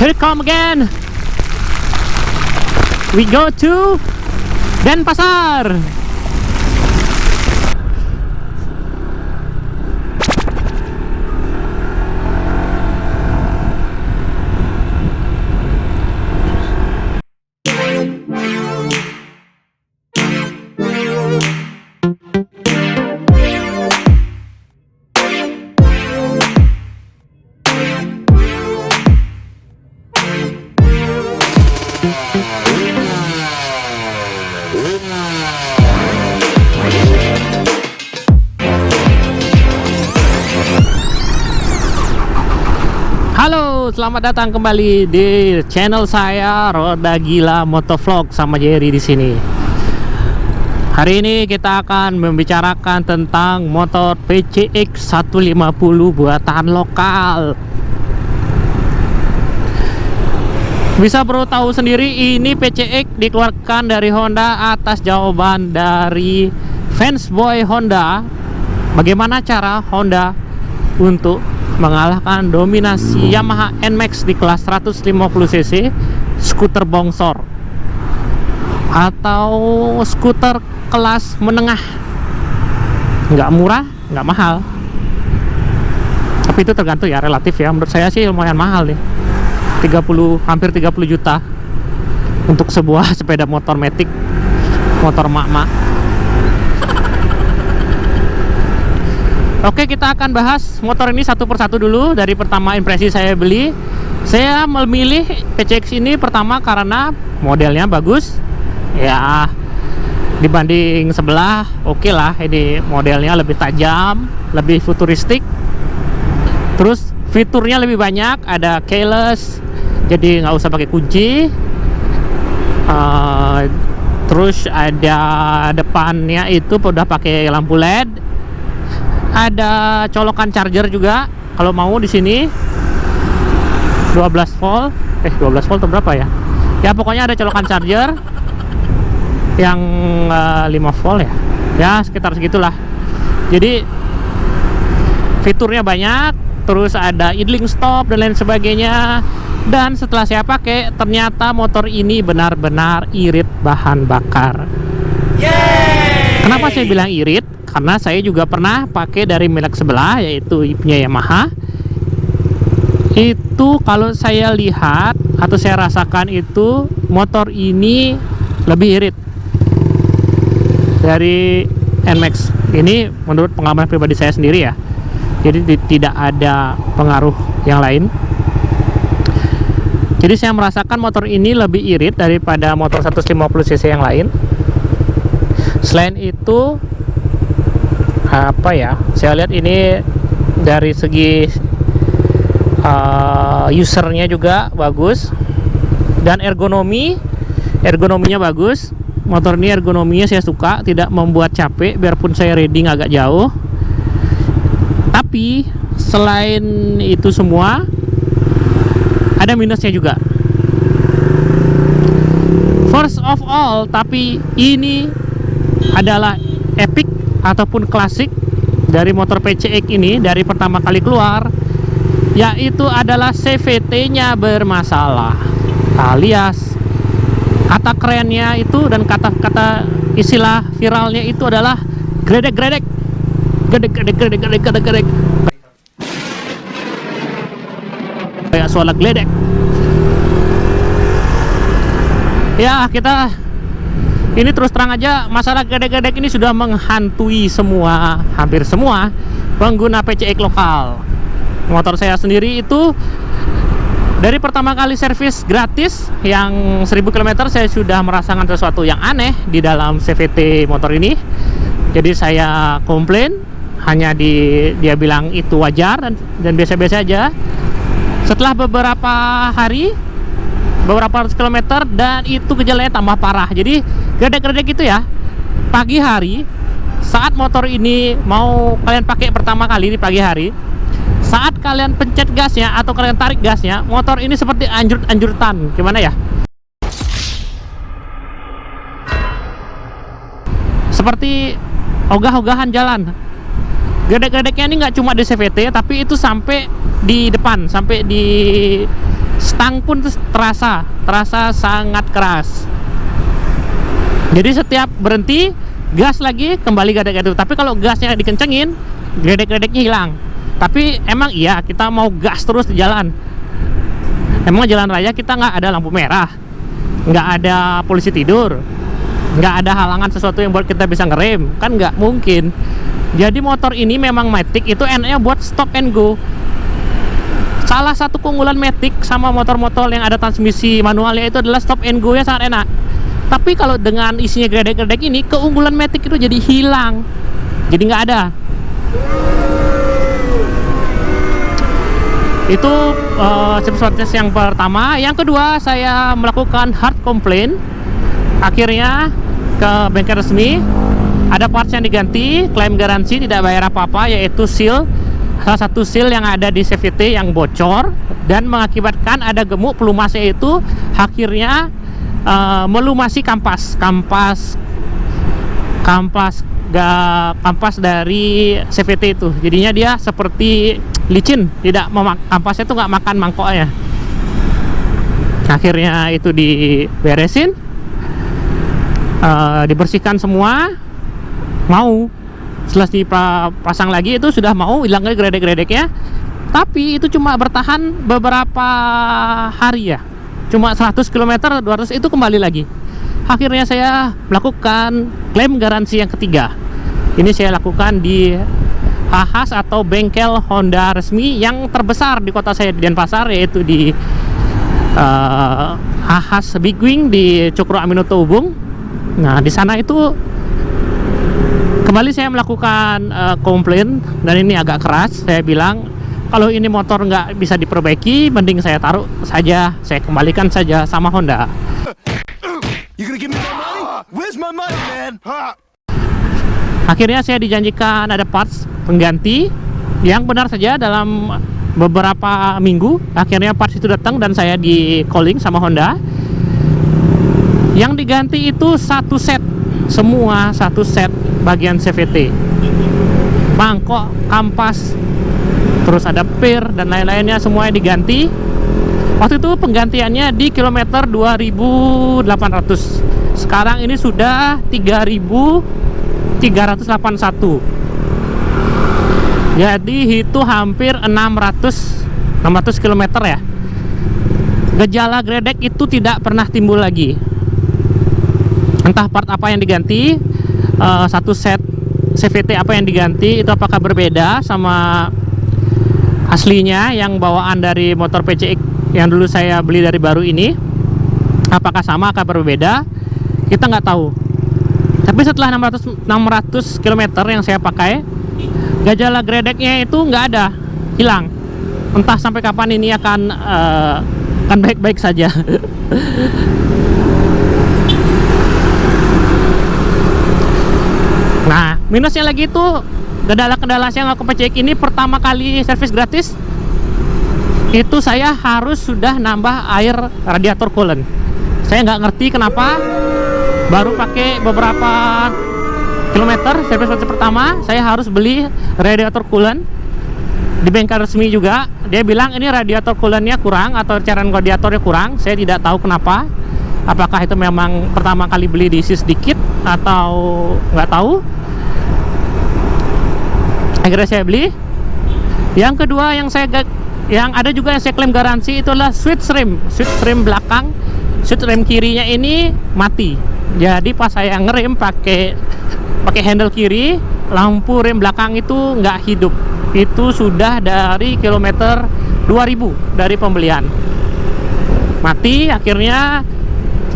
Here come again. We go to Denpasar. Halo, selamat datang kembali di channel saya Roda Gila Motovlog sama Jerry di sini. Hari ini kita akan membicarakan tentang motor PCX 150 buatan lokal. Bisa perlu tahu sendiri, ini PCX dikeluarkan dari Honda atas jawaban dari fansboy Honda. Bagaimana cara Honda untuk mengalahkan dominasi Yamaha NMAX di kelas 150cc skuter bongsor atau skuter kelas menengah, nggak murah nggak mahal, tapi itu tergantung ya, relatif ya. Menurut saya sih lumayan mahal nih, hampir 30 juta untuk sebuah sepeda motor matic, motor mak-mak. Oke, kita akan bahas motor ini satu persatu dulu. Dari pertama impresi saya beli, saya memilih PCX ini pertama karena modelnya bagus ya, dibanding sebelah. Oke lah, ini modelnya lebih tajam, lebih futuristik, terus fiturnya lebih banyak, ada keyless jadi nggak usah pakai kunci. Terus ada depannya itu udah pakai lampu LED. Ada colokan charger juga kalau mau di sini, 12 volt. 12 volt atau berapa ya? Ya pokoknya ada colokan charger yang 5 volt ya. Ya sekitar segitulah. Jadi fiturnya banyak, terus ada idling stop dan lain sebagainya. Dan setelah saya pakai, ternyata motor ini benar-benar irit bahan bakar. Yeay! Kenapa saya bilang irit? Karena saya juga pernah pakai dari merek sebelah, yaitu punya Yamaha. Itu kalau saya lihat atau saya rasakan itu, motor ini lebih irit dari NMAX. Ini menurut pengalaman pribadi saya sendiri ya. Jadi tidak ada pengaruh yang lain. Jadi saya merasakan motor ini lebih irit daripada motor 150cc yang lain. Selain itu, apa ya, saya lihat ini dari segi usernya juga bagus, dan ergonominya bagus. Motor ini ergonominya saya suka, tidak membuat capek biarpun saya riding agak jauh. Tapi selain itu semua, ada minusnya juga. First of all, tapi ini adalah epic ataupun klasik dari motor PCX ini dari pertama kali keluar, yaitu adalah CVT-nya bermasalah, alias kata kerennya itu dan kata-kata istilah viralnya itu adalah gredek-gredek, gredek-gredek, kayak suara gledek. Ya, kita ini terus terang aja, masalah gredek-gredek ini sudah menghantui hampir semua pengguna PCX lokal. Motor saya sendiri itu dari pertama kali servis gratis yang 1000 km, saya sudah merasakan sesuatu yang aneh di dalam CVT motor ini. Jadi saya komplain, hanya dia bilang itu wajar dan biasa-biasa aja. Setelah beberapa hari, beberapa ratus kilometer, dan itu gejalanya tambah parah. Jadi gredek-gredek itu ya, pagi hari saat motor ini mau kalian pakai pertama kali di pagi hari, saat kalian pencet gasnya atau kalian tarik gasnya, motor ini seperti anjur-anjurtan. Gimana ya, seperti ogah-ogahan jalan. Gredek-gredeknya ini nggak cuma di CVT, tapi itu sampai di depan, sampai di stang pun terasa sangat keras. Jadi setiap berhenti gas lagi kembali gedek-gedek. Tapi kalau gasnya dikencengin, gedek-gedeknya hilang. Tapi emang iya kita mau gas terus di jalan. Emang jalan raya kita nggak ada lampu merah, nggak ada polisi tidur, nggak ada halangan sesuatu yang buat kita bisa ngerem, kan nggak mungkin. Jadi motor ini memang Matic itu enaknya buat stop and go. Salah satu keunggulan Matic sama motor-motor yang ada transmisi manualnya itu adalah stop and go nya sangat enak. Tapi kalau dengan isinya gedek-gedek ini, keunggulan Matic itu jadi hilang, jadi nggak ada. Itu swap test yang pertama. Yang kedua, saya melakukan hard complaint. Akhirnya ke bengkel resmi, ada parts yang diganti, klaim garansi, tidak bayar apa-apa, yaitu seal, salah satu seal yang ada di CVT yang bocor dan mengakibatkan ada gemuk pelumasnya itu akhirnya melumasi kampas dari CVT itu. Jadinya dia seperti licin, tidak kampasnya itu nggak makan mangkoknya. Akhirnya itu diberesin, dibersihkan semua, mau setelah dipasang lagi itu sudah mau hilang lagi gredek-gredeknya. Tapi itu cuma bertahan beberapa hari ya, cuma 100 km 200 itu kembali lagi. Akhirnya saya melakukan klaim garansi yang ketiga. Ini saya lakukan di Hahas atau bengkel Honda resmi yang terbesar di kota saya di Denpasar, yaitu di Hahas Big Wing di Cokro Aminoto Ubung. Nah, di sana itu kembali saya melakukan komplain, dan ini agak keras. Saya bilang kalau ini motor nggak bisa diperbaiki, mending saya taruh saja, saya kembalikan saja sama Honda. You gonna give me my money? Where's my money, man? Akhirnya saya dijanjikan ada parts pengganti yang benar saja dalam beberapa minggu. Akhirnya parts itu datang dan saya di calling sama Honda. Yang diganti itu satu set, semua satu set bagian CVT, mangkok, kampas, terus ada pir dan lain-lainnya, semuanya diganti. Waktu itu penggantiannya di kilometer 2800. Sekarang ini sudah 3381. Jadi itu hampir 600 km ya. Gejala gredek itu tidak pernah timbul lagi. Entah part apa yang diganti, satu set CVT apa yang diganti, itu apakah berbeda sama aslinya yang bawaan dari motor PCX yang dulu saya beli dari baru ini, apakah sama, apakah berbeda, kita nggak tahu. Tapi setelah 600 km yang saya pakai, gejala gredeknya itu nggak ada, hilang. Entah sampai kapan ini akan baik-baik saja. Nah, minusnya lagi itu kendala-kendala yang aku PCX ini pertama kali servis gratis itu saya harus sudah nambah air radiator coolant. Saya nggak ngerti kenapa, baru pakai beberapa kilometer servis pertama saya harus beli radiator coolant di bengkel resmi juga. Dia bilang ini radiator coolantnya kurang atau cairan radiatornya kurang. Saya tidak tahu kenapa, apakah itu memang pertama kali beli diisi sedikit atau nggak tahu. Akhirnya saya beli. Yang kedua yang ada juga yang saya klaim garansi, itu adalah switch rim belakang. Switch rim kirinya ini mati. Jadi pas saya ngerem pakai handle kiri, lampu rem belakang itu nggak hidup. Itu sudah dari kilometer 2000 dari pembelian, mati. Akhirnya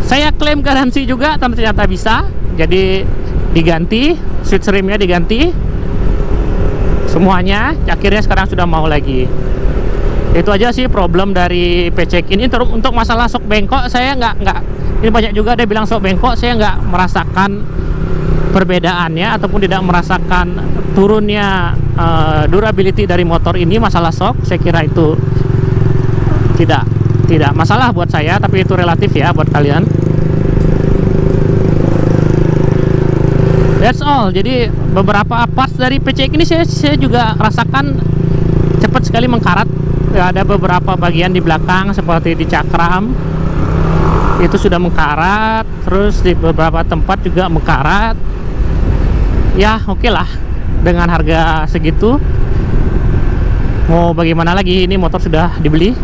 saya klaim garansi juga, tapi ternyata bisa. Jadi diganti, switch rimnya diganti semuanya. Akhirnya sekarang sudah mau lagi. Itu aja sih problem dari PCX ini. Untuk masalah sok bengkok saya nggak ini banyak juga dia bilang sok bengkok, saya nggak merasakan perbedaannya ataupun tidak merasakan turunnya durability dari motor ini. Masalah sok saya kira itu tidak masalah buat saya, tapi itu relatif ya buat kalian. That's all. Jadi beberapa parts dari PCX ini saya juga rasakan cepat sekali mengkarat. Ya, ada beberapa bagian di belakang seperti di cakram itu sudah mengkarat, terus di beberapa tempat juga mengkarat. Ya oke lah, dengan harga segitu mau bagaimana lagi, ini motor sudah dibeli.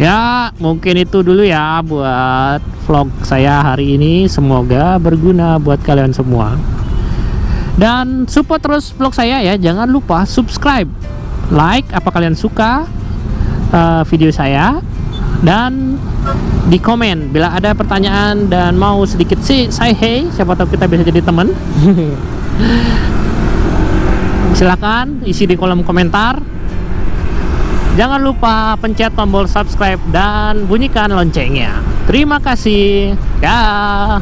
Ya mungkin itu dulu ya buat vlog saya hari ini, semoga berguna buat kalian semua. Dan support terus vlog saya ya, jangan lupa subscribe, like apa kalian suka video saya, dan di komen bila ada pertanyaan dan mau sedikit sih say hey, siapa tahu kita bisa jadi teman. Silakan isi di kolom komentar. Jangan lupa pencet tombol subscribe dan bunyikan loncengnya. Terima kasih. Dah.